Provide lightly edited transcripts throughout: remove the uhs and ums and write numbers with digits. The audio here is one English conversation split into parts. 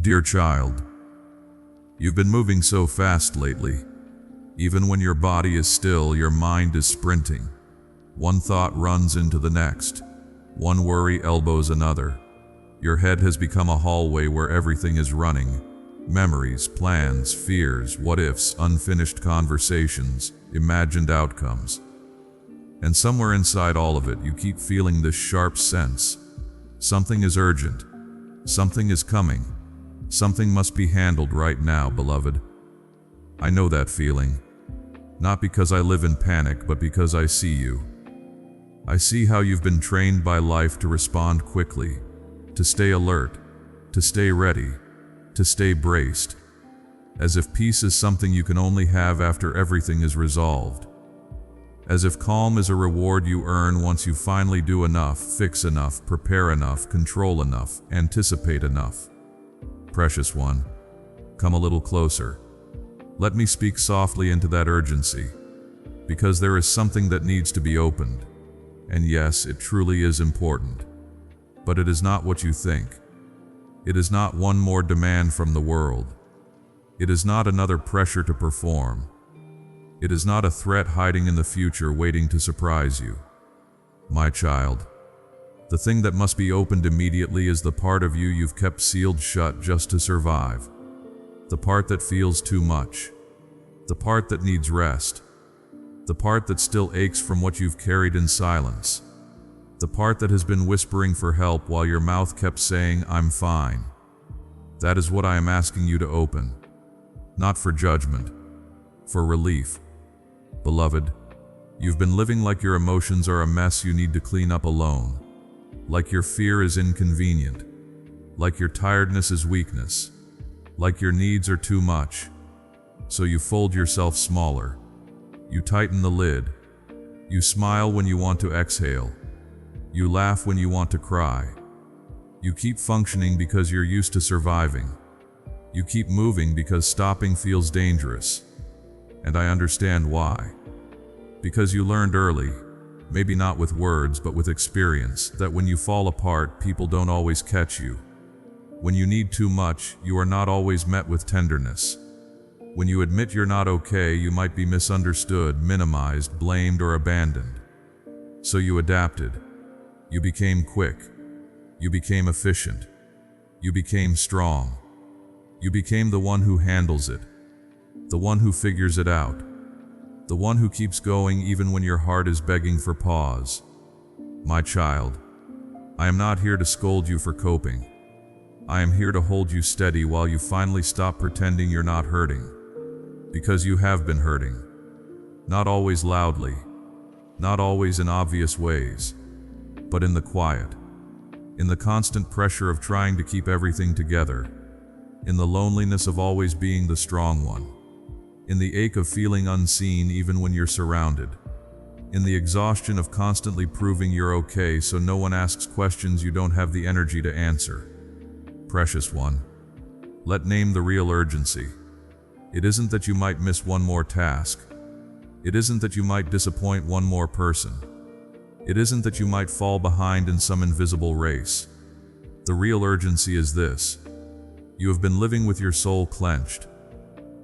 Dear child, you've been moving so fast lately. Even when your body is still, your mind is sprinting. One thought runs into the next. One worry elbows another. Your head has become a hallway where everything is running. Memories, plans, fears, what-ifs, unfinished conversations, imagined outcomes. And somewhere inside all of it, you keep feeling this sharp sense. Something is urgent. Something is coming. Something must be handled right now, beloved. I know that feeling. Not because I live in panic, but because I see you. I see how you've been trained by life to respond quickly, to stay alert, to stay ready, to stay braced, as if peace is something you can only have after everything is resolved. As if calm is a reward you earn once you finally do enough, fix enough, prepare enough, control enough, anticipate enough. Precious one, come a little closer. Let me speak softly into that urgency, because there is something that needs to be opened. And yes, it truly is important. But it is not what you think. It is not one more demand from the world. It is not another pressure to perform. It is not a threat hiding in the future waiting to surprise you. My child, the thing that must be opened immediately is the part of you you've kept sealed shut just to survive. The part that feels too much. The part that needs rest. The part that still aches from what you've carried in silence. The part that has been whispering for help while your mouth kept saying, "I'm fine." That is what I am asking you to open. Not for judgment, for relief. Beloved, you've been living like your emotions are a mess you need to clean up alone. Like your fear is inconvenient. Like your tiredness is weakness. Like your needs are too much. So you fold yourself smaller. You tighten the lid. You smile when you want to exhale. You laugh when you want to cry. You keep functioning because you're used to surviving. You keep moving because stopping feels dangerous. And I understand why. Because you learned early, maybe not with words but with experience, that when you fall apart, people don't always catch you. When you need too much, you are not always met with tenderness. When you admit you're not okay, you might be misunderstood, minimized, blamed, or abandoned. So you adapted. You became quick. You became efficient. You became strong. You became the one who handles it. The one who figures it out. The one who keeps going even when your heart is begging for pause. My child, I am not here to scold you for coping. I am here to hold you steady while you finally stop pretending you're not hurting. Because you have been hurting. Not always loudly. Not always in obvious ways. But in the quiet. In the constant pressure of trying to keep everything together. In the loneliness of always being the strong one. In the ache of feeling unseen even when you're surrounded. In the exhaustion of constantly proving you're okay so no one asks questions you don't have the energy to answer. Precious one, let name the real urgency. It isn't that you might miss one more task. It isn't that you might disappoint one more person. It isn't that you might fall behind in some invisible race. The real urgency is this. You have been living with your soul clenched.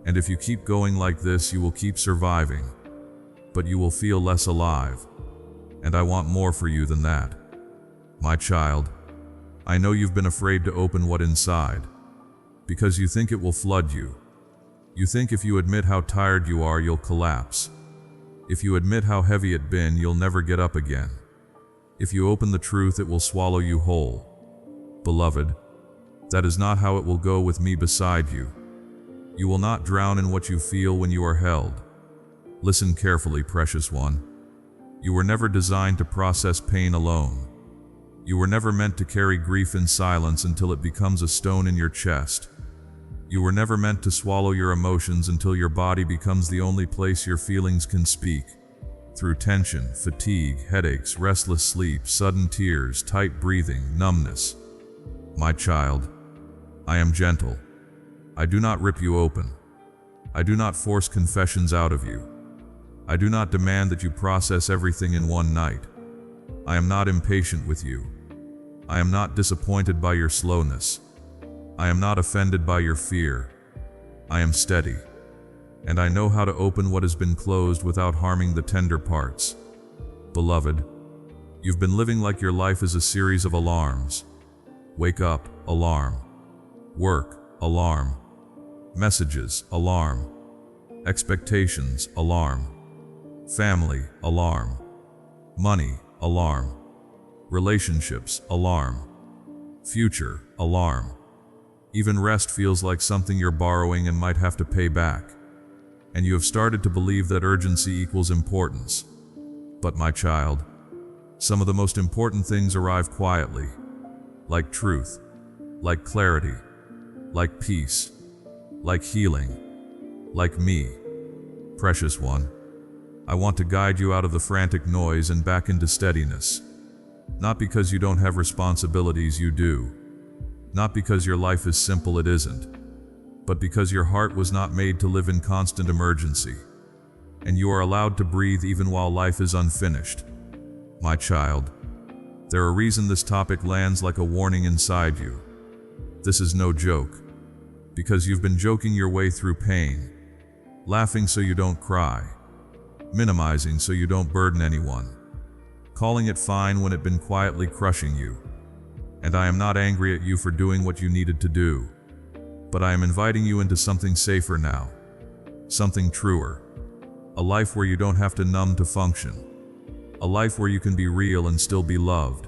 And if you keep going like this, you will keep surviving. But you will feel less alive. And I want more for you than that. My child, I know you've been afraid to open what's inside. Because you think it will flood you. You think if you admit how tired you are, you'll collapse. If you admit how heavy it's been, you'll never get up again. If you open the truth, it will swallow you whole. Beloved, that is not how it will go with me beside you. You will not drown in what you feel when you are held. Listen carefully, precious one. You were never designed to process pain alone. You were never meant to carry grief in silence until it becomes a stone in your chest. You were never meant to swallow your emotions until your body becomes the only place your feelings can speak. Through tension, fatigue, headaches, restless sleep, sudden tears, tight breathing, numbness. My child, I am gentle. I do not rip you open. I do not force confessions out of you. I do not demand that you process everything in one night. I am not impatient with you. I am not disappointed by your slowness. I am not offended by your fear. I am steady, and I know how to open what has been closed without harming the tender parts. Beloved, you've been living like your life is a series of alarms. Wake up, alarm. Work, alarm. Messages, alarm. Expectations, alarm. Family, alarm. Money, alarm. Relationships, alarm. Future, alarm. Even rest feels like something you're borrowing and might have to pay back. And you have started to believe that urgency equals importance. But my child, some of the most important things arrive quietly, like truth, like clarity, like peace, like healing, like me. Precious one, I want to guide you out of the frantic noise and back into steadiness. Not because you don't have responsibilities, you do. Not because your life is simple, it isn't. But because your heart was not made to live in constant emergency. And you are allowed to breathe even while life is unfinished. My child, there are reasons this topic lands like a warning inside you. This is no joke. Because you've been joking your way through pain. Laughing so you don't cry. Minimizing so you don't burden anyone. Calling it fine when it's been quietly crushing you. And I am not angry at you for doing what you needed to do. But I am inviting you into something safer now. Something truer. A life where you don't have to numb to function. A life where you can be real and still be loved.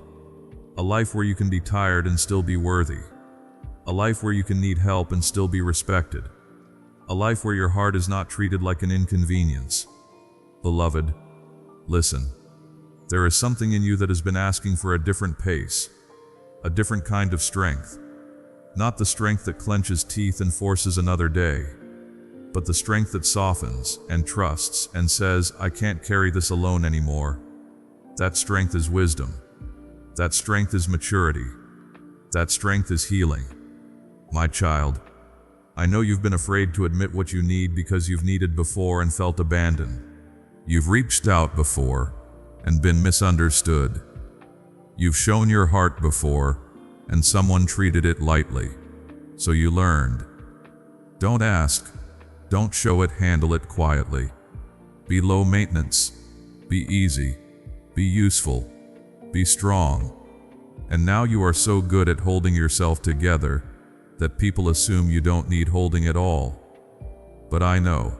A life where you can be tired and still be worthy. A life where you can need help and still be respected. A life where your heart is not treated like an inconvenience. Beloved, listen. There is something in you that has been asking for a different pace, a different kind of strength. Not the strength that clenches teeth and forces another day, but the strength that softens and trusts and says, I can't carry this alone anymore. That strength is wisdom. That strength is maturity. That strength is healing. My child, I know you've been afraid to admit what you need because you've needed before and felt abandoned. You've reached out before and been misunderstood. You've shown your heart before, and someone treated it lightly. So you learned. Don't ask. Don't show it, handle it quietly. Be low maintenance. Be easy. Be useful. Be strong. And now you are so good at holding yourself together that people assume you don't need holding at all. But I know.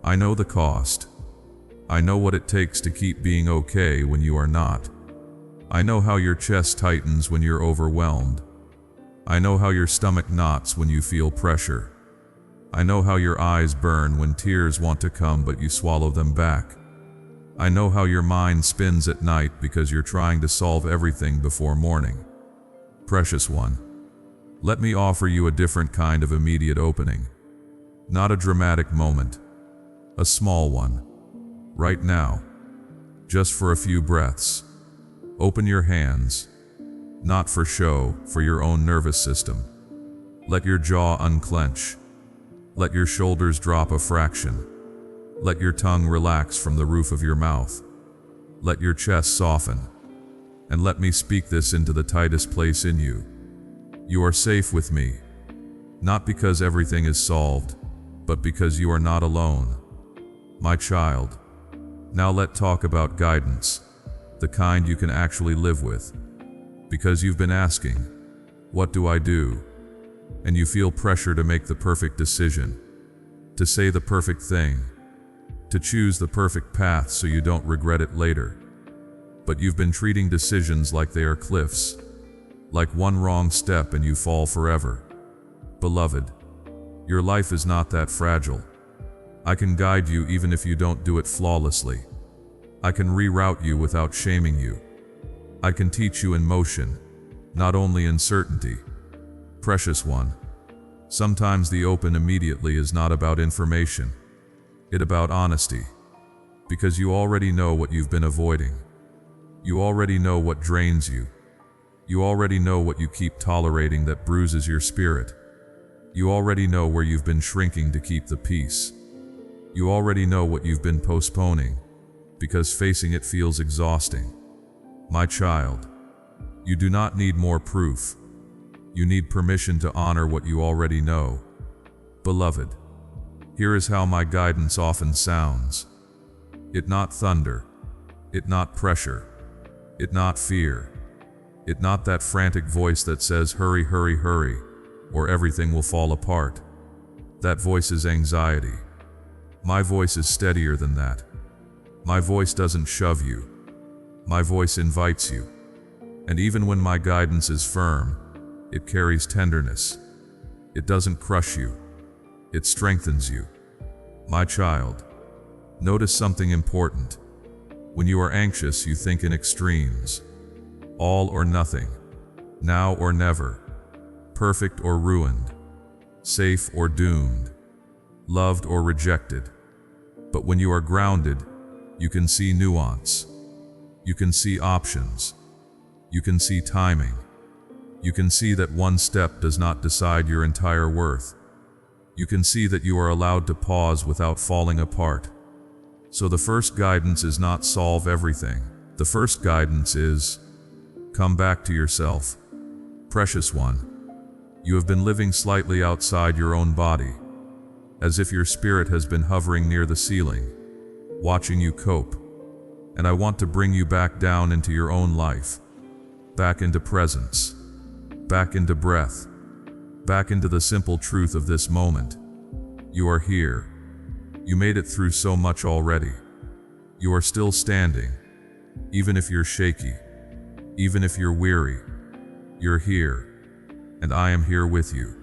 I know the cost. I know what it takes to keep being okay when you are not. I know how your chest tightens when you're overwhelmed. I know how your stomach knots when you feel pressure. I know how your eyes burn when tears want to come but you swallow them back. I know how your mind spins at night because you're trying to solve everything before morning. Precious one, let me offer you a different kind of immediate opening. Not a dramatic moment. A small one. Right now. Just for a few breaths. Open your hands. Not for show, for your own nervous system. Let your jaw unclench. Let your shoulders drop a fraction. Let your tongue relax from the roof of your mouth. Let your chest soften. And let me speak this into the tightest place in you. You are safe with me. Not because everything is solved, but because you are not alone. My child, now let's talk about guidance, the kind you can actually live with. Because you've been asking, what do I do? And you feel pressure to make the perfect decision, to say the perfect thing, to choose the perfect path so you don't regret it later. But you've been treating decisions like they are cliffs, like one wrong step and you fall forever. Beloved, your life is not that fragile. I can guide you even if you don't do it flawlessly. I can reroute you without shaming you. I can teach you in motion, not only in certainty. Precious one, sometimes the open immediately is not about information. It's about honesty. Because you already know what you've been avoiding. You already know what drains you. You already know what you keep tolerating that bruises your spirit. You already know where you've been shrinking to keep the peace. You already know what you've been postponing, because facing it feels exhausting. My child, you do not need more proof. You need permission to honor what you already know. Beloved, here is how my guidance often sounds. It not thunder, it not pressure, it not fear, it not that frantic voice that says hurry, hurry, hurry, or everything will fall apart. That voice is anxiety. My voice is steadier than that. My voice doesn't shove you. My voice invites you. And even when my guidance is firm, it carries tenderness. It doesn't crush you. It strengthens you. My child, notice something important. When you are anxious, you think in extremes. All or nothing. Now or never. Perfect or ruined. Safe or doomed. Loved or rejected. But when you are grounded, you can see nuance. You can see options. You can see timing. You can see that one step does not decide your entire worth. You can see that you are allowed to pause without falling apart. So the first guidance is not solve everything. The first guidance is come back to yourself. Precious one, you have been living slightly outside your own body, as if your spirit has been hovering near the ceiling, watching you cope. And I want to bring you back down into your own life, back into presence, back into breath, back into the simple truth of this moment. You are here. You made it through so much already. You are still standing, even if you're shaky, even if you're weary. You're here, and I am here with you.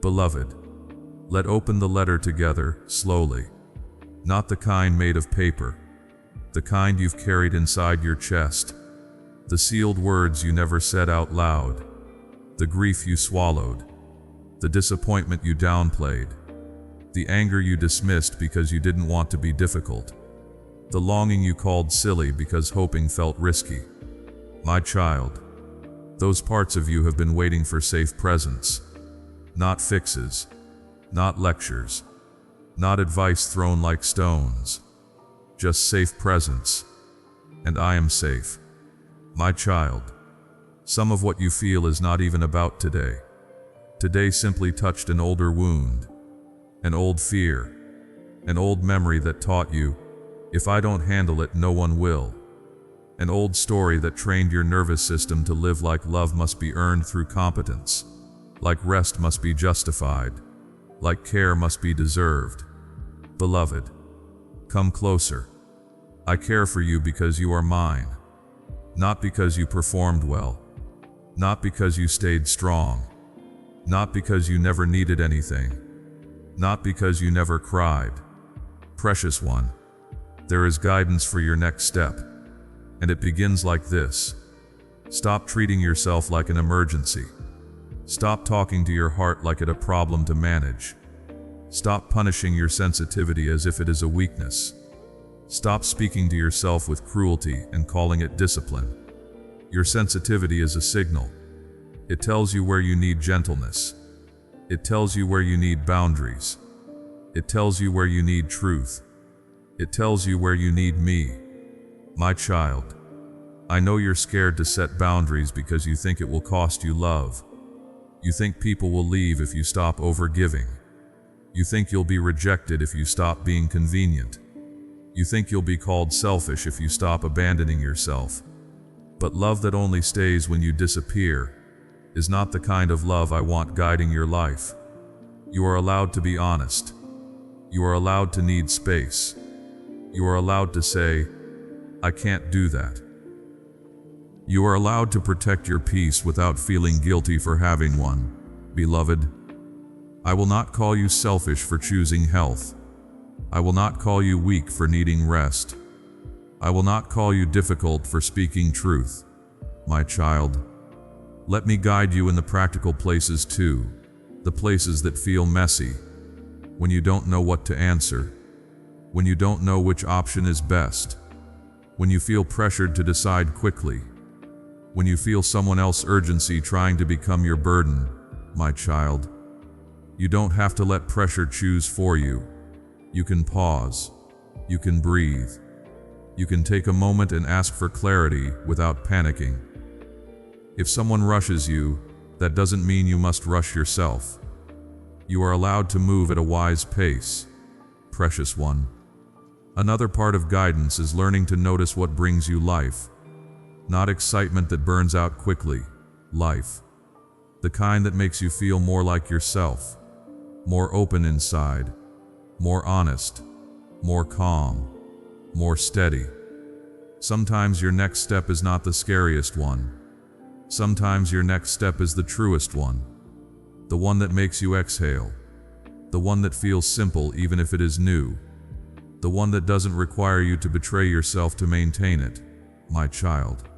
Beloved, let's open the letter together, slowly. Not the kind made of paper, the kind you've carried inside your chest, the sealed words you never said out loud, the grief you swallowed, the disappointment you downplayed, the anger you dismissed because you didn't want to be difficult, the longing you called silly because hoping felt risky. My child, those parts of you have been waiting for safe presence, not fixes, not lectures, not advice thrown like stones, just safe presence. And I am safe. My child, some of what you feel is not even about today. Today simply touched an older wound, an old fear, an old memory that taught you, if I don't handle it, no one will. An old story that trained your nervous system to live like love must be earned through competence, like rest must be justified, like care must be deserved. Beloved, come closer. I care for you because you are mine, not because you performed well, not because you stayed strong, not because you never needed anything, not because you never cried. Precious one, there is guidance for your next step, and it begins like this. Stop treating yourself like an emergency. Stop talking to your heart like it a problem to manage. Stop punishing your sensitivity as if it is a weakness. Stop speaking to yourself with cruelty and calling it discipline. Your sensitivity is a signal. It tells you where you need gentleness. It tells you where you need boundaries. It tells you where you need truth. It tells you where you need me. My child, I know you're scared to set boundaries because you think it will cost you love. You think people will leave if you stop overgiving. You think you'll be rejected if you stop being convenient. You think you'll be called selfish if you stop abandoning yourself. But love that only stays when you disappear is not the kind of love I want guiding your life. You are allowed to be honest. You are allowed to need space. You are allowed to say, I can't do that. You are allowed to protect your peace without feeling guilty for having one. Beloved, I will not call you selfish for choosing health. I will not call you weak for needing rest. I will not call you difficult for speaking truth. My child, let me guide you in the practical places too, the places that feel messy, when you don't know what to answer, when you don't know which option is best, when you feel pressured to decide quickly, when you feel someone else's urgency trying to become your burden. My child, you don't have to let pressure choose for you. You can pause. You can breathe. You can take a moment and ask for clarity without panicking. If someone rushes you, That doesn't mean you must rush yourself. You are allowed to move at a wise pace, precious one. Another part of guidance is learning to notice what brings you life. Not excitement that burns out quickly, life. The kind that makes you feel more like yourself, more open inside, more honest, more calm, more steady. Sometimes your next step is not the scariest one. Sometimes your next step is the truest one. The one that makes you exhale. The one that feels simple even if it is new. The one that doesn't require you to betray yourself to maintain it, my child.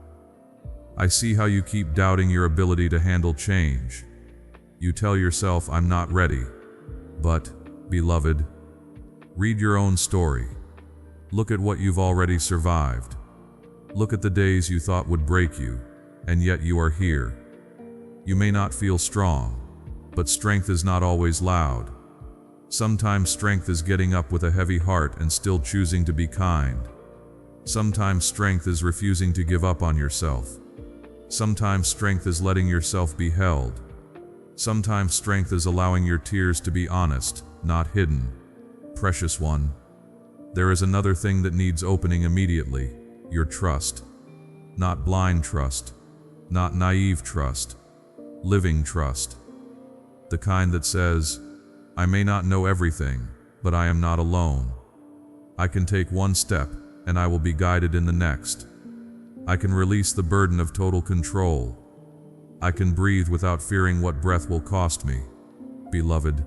I see how you keep doubting your ability to handle change. You tell yourself, I'm not ready. But, beloved, read your own story. Look at what you've already survived. Look at the days you thought would break you, and yet you are here. You may not feel strong, but strength is not always loud. Sometimes strength is getting up with a heavy heart and still choosing to be kind. Sometimes strength is refusing to give up on yourself. Sometimes strength is letting yourself be held. Sometimes strength is allowing your tears to be honest, not hidden. Precious one, there is another thing that needs opening immediately, your trust. Not blind trust, not naive trust, living trust. The kind that says, I may not know everything, but I am not alone. I can take one step, and I will be guided in the next. I can release the burden of total control. I can breathe without fearing what breath will cost me. Beloved,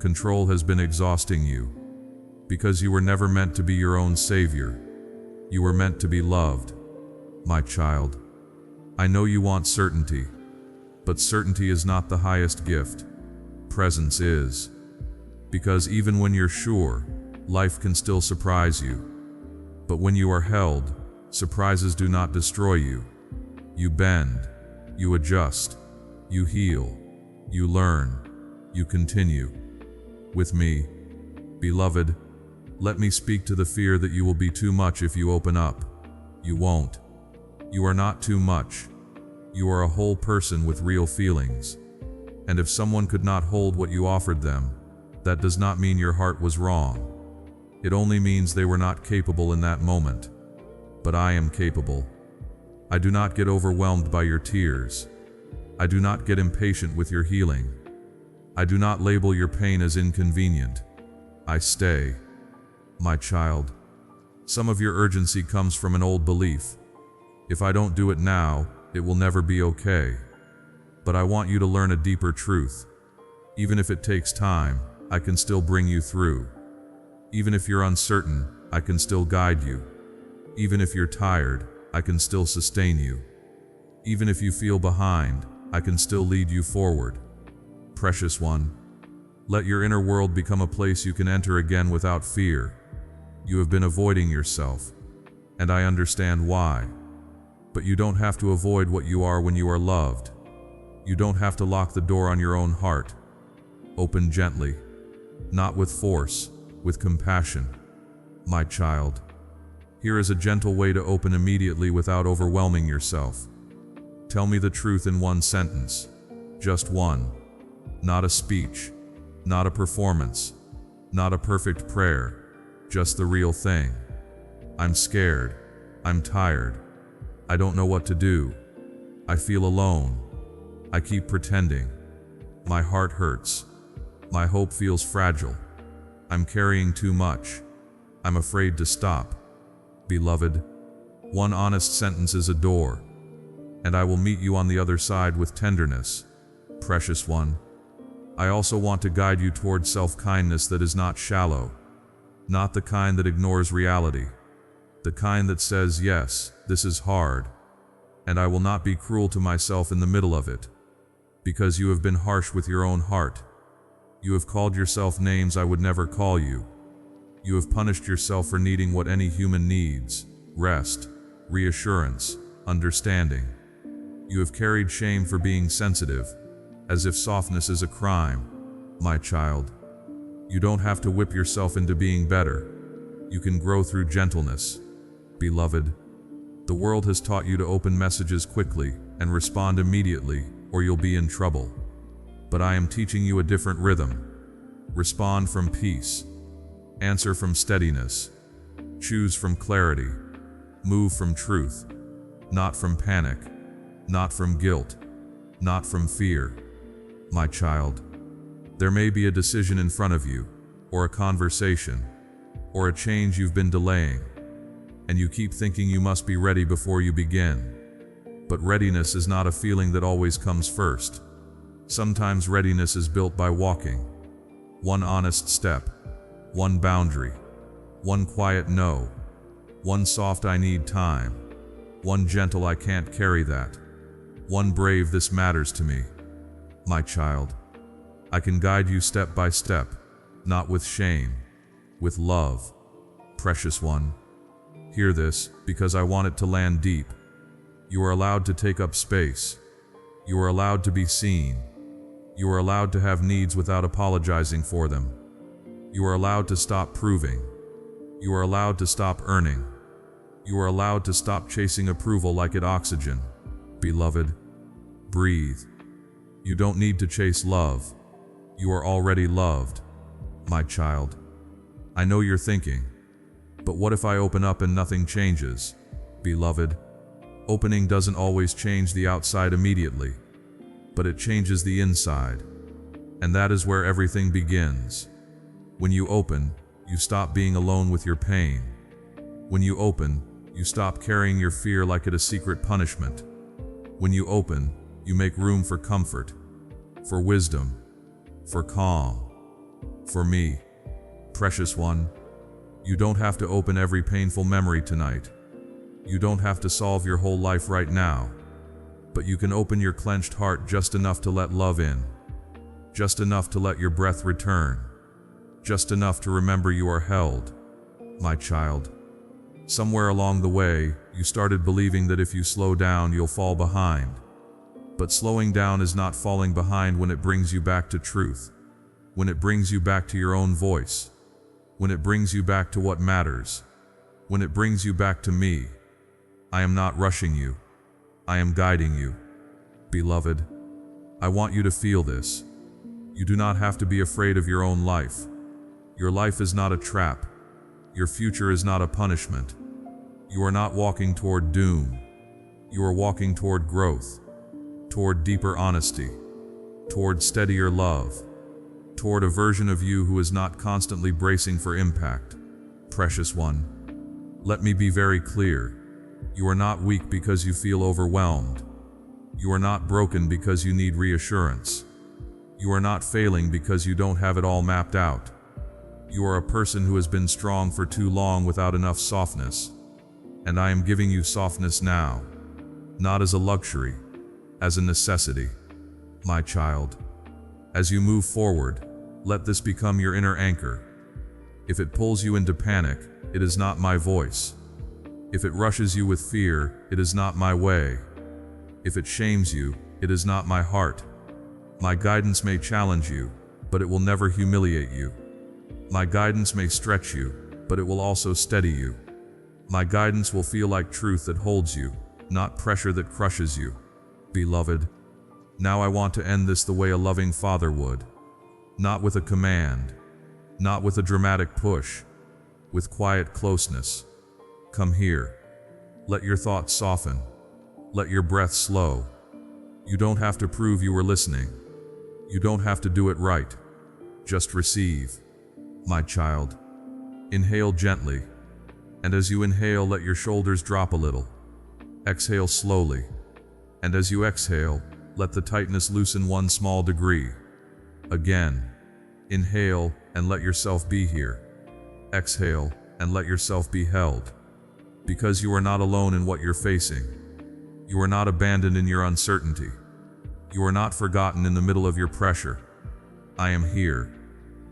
control has been exhausting you, because you were never meant to be your own savior. You were meant to be loved. My child, I know you want certainty, but certainty is not the highest gift. Presence is. Because even when you're sure, life can still surprise you. But when you are held, surprises do not destroy you. You bend, you adjust, you heal, you learn, you continue. With me, beloved, let me speak to the fear that you will be too much if you open up. You won't. You are not too much. You are a whole person with real feelings. And if someone could not hold what you offered them, that does not mean your heart was wrong. It only means they were not capable in that moment. But I am capable. I do not get overwhelmed by your tears. I do not get impatient with your healing. I do not label your pain as inconvenient. I stay. My child, some of your urgency comes from an old belief. If I don't do it now, it will never be okay. But I want you to learn a deeper truth. Even if it takes time, I can still bring you through. Even if you're uncertain, I can still guide you. Even if you're tired, I can still sustain you. Even if you feel behind, I can still lead you forward. Precious one, let your inner world become a place you can enter again without fear. You have been avoiding yourself, and I understand why. But you don't have to avoid what you are when you are loved. You don't have to lock the door on your own heart. Open gently, not with force, with compassion. My child, here is a gentle way to open immediately without overwhelming yourself. Tell me the truth in one sentence, just one. Not a speech, not a performance, not a perfect prayer, just the real thing. I'm scared. I'm tired. I don't know what to do. I feel alone. I keep pretending. My heart hurts. My hope feels fragile. I'm carrying too much. I'm afraid to stop. Beloved, one honest sentence is a door, and I will meet you on the other side with tenderness. Precious one, I also want to guide you toward self-kindness that is not shallow, not the kind that ignores reality, the kind that says, yes, this is hard, and I will not be cruel to myself in the middle of it, because you have been harsh with your own heart. You have called yourself names I would never call you. You have punished yourself for needing what any human needs: rest, reassurance, understanding. You have carried shame for being sensitive, as if softness is a crime. My child, you don't have to whip yourself into being better. You can grow through gentleness. Beloved, the world has taught you to open messages quickly and respond immediately, or you'll be in trouble. But I am teaching you a different rhythm. Respond from peace. Answer from steadiness. Choose from clarity. Move from truth. Not from panic. Not from guilt. Not from fear. My child, there may be a decision in front of you, or a conversation, or a change you've been delaying, and you keep thinking you must be ready before you begin. But readiness is not a feeling that always comes first. Sometimes readiness is built by walking. One honest step, one boundary, one quiet no, one soft I need time, one gentle I can't carry that, one brave this matters to me. My child, I can guide you step by step, not with shame, with love. Precious one, hear this because I want it to land deep. You are allowed to take up space. You are allowed to be seen. You are allowed to have needs without apologizing for them. You are allowed to stop proving. You are allowed to stop earning. You are allowed to stop chasing approval like it oxygen. Beloved, breathe. You don't need to chase love. You are already loved. My child, I know you're thinking, but what if I open up and nothing changes? Beloved, opening doesn't always change the outside immediately, but it changes the inside. And that is where everything begins. When you open, you stop being alone with your pain. When you open, you stop carrying your fear like it a secret punishment. When you open, you make room for comfort, for wisdom, for calm, for me. Precious one, you don't have to open every painful memory tonight. You don't have to solve your whole life right now, but you can open your clenched heart just enough to let love in, just enough to let your breath return, just enough to remember you are held. My child, somewhere along the way, you started believing that if you slow down, you'll fall behind. But slowing down is not falling behind when it brings you back to truth, when it brings you back to your own voice, when it brings you back to what matters, when it brings you back to me. I am not rushing you. I am guiding you. Beloved, I want you to feel this. You do not have to be afraid of your own life. Your life is not a trap. Your future is not a punishment. You are not walking toward doom. You are walking toward growth, toward deeper honesty, toward steadier love, toward a version of you who is not constantly bracing for impact. Precious one, let me be very clear. You are not weak because you feel overwhelmed. You are not broken because you need reassurance. You are not failing because you don't have it all mapped out. You are a person who has been strong for too long without enough softness. And I am giving you softness now, not as a luxury, as a necessity. My child, as you move forward, let this become your inner anchor. If it pulls you into panic, it is not my voice. If it rushes you with fear, it is not my way. If it shames you, it is not my heart. My guidance may challenge you, but it will never humiliate you. My guidance may stretch you, but it will also steady you. My guidance will feel like truth that holds you, not pressure that crushes you. Beloved, now I want to end this the way a loving father would. Not with a command, not with a dramatic push, with quiet closeness. Come here. Let your thoughts soften. Let your breath slow. You don't have to prove you were listening. You don't have to do it right. Just receive. My child, inhale gently, and as you inhale, let your shoulders drop a little. Exhale slowly, and as you exhale, let the tightness loosen one small degree. Again, inhale and let yourself be here. Exhale and let yourself be held. Because you are not alone in what you're facing. You are not abandoned in your uncertainty. You are not forgotten in the middle of your pressure. I am here,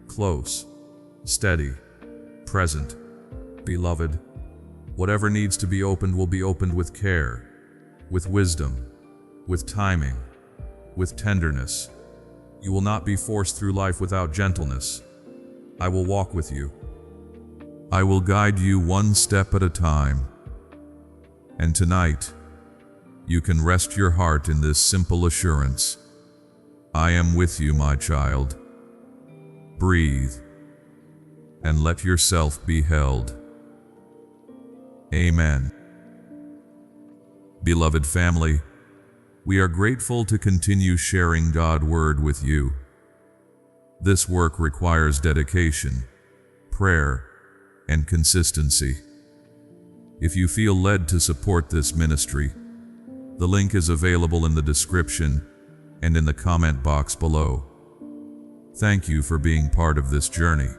close, steady, present. Beloved, whatever needs to be opened will be opened with care, with wisdom, with timing, with tenderness. You will not be forced through life without gentleness. I will walk with you. I will guide you one step at a time. And tonight, you can rest your heart in this simple assurance: I am with you, my child. Breathe and let yourself be held. Amen. Beloved family, we are grateful to continue sharing God's Word with you. This work requires dedication, prayer, and consistency. If you feel led to support this ministry, the link is available in the description and in the comment box below. Thank you for being part of this journey.